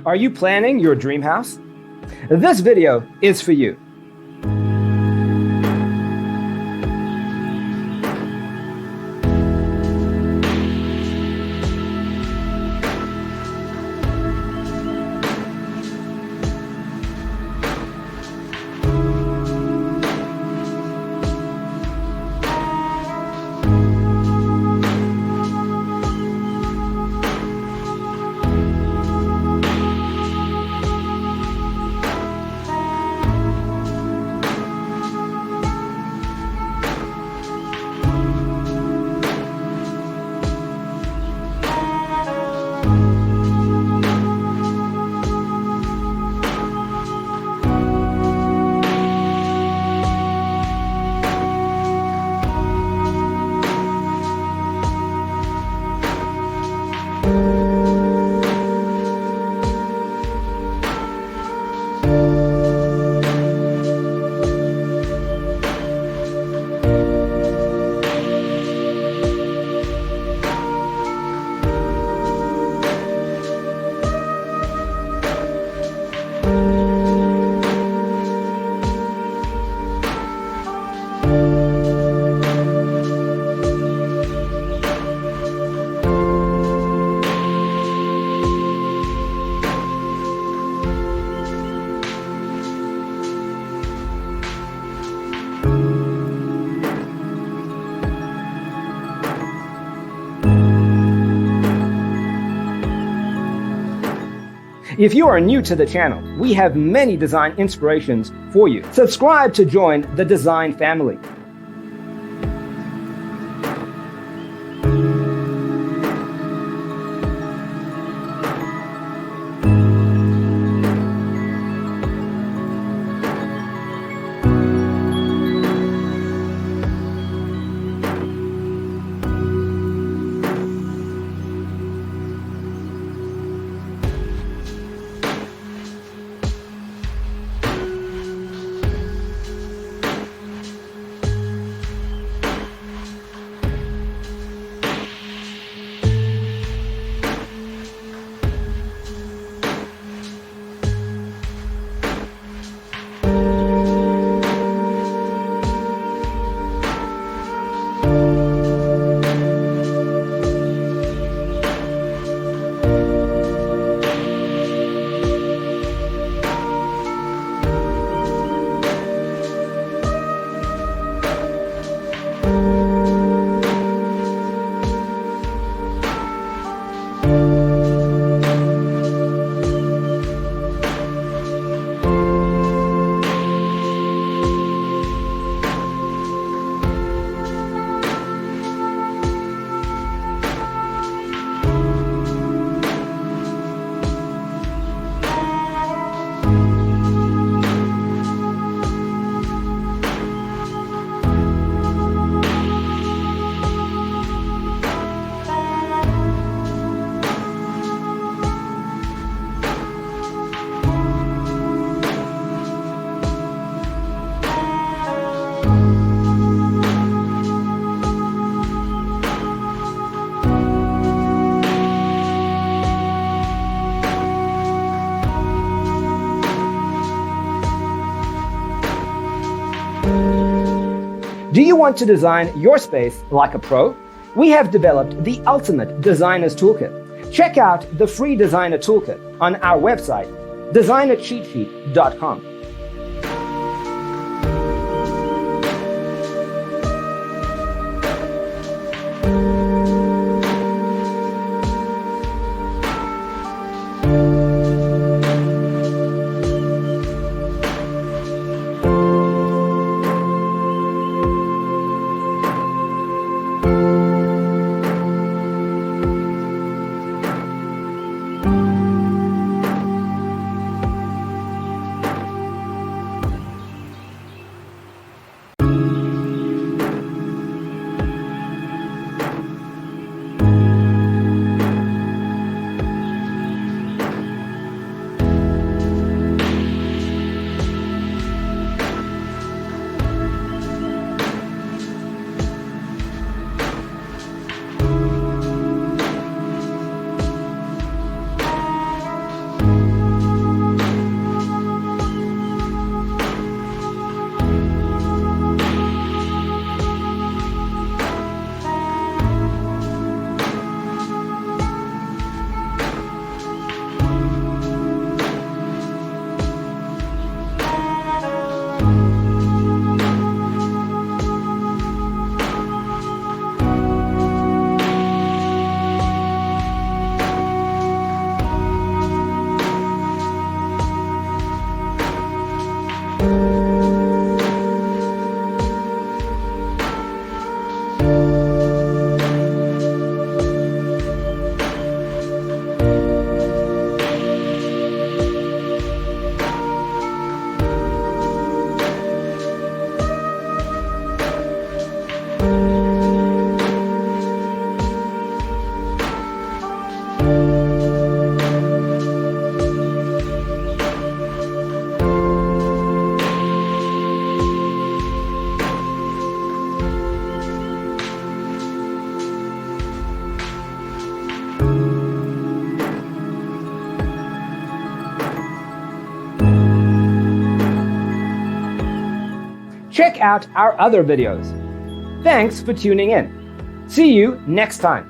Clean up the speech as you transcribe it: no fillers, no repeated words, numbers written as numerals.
Are you planning your dream house? This video is for you. If you are new to the channel, we have many design inspirations for you. Subscribe to join the design family. Do you want to design your space like a pro? We have developed the ultimate designer's toolkit. Check out the free designer toolkit on our website, designercheatsheet.com. check out our other videos. Thanks for tuning in. See you next time.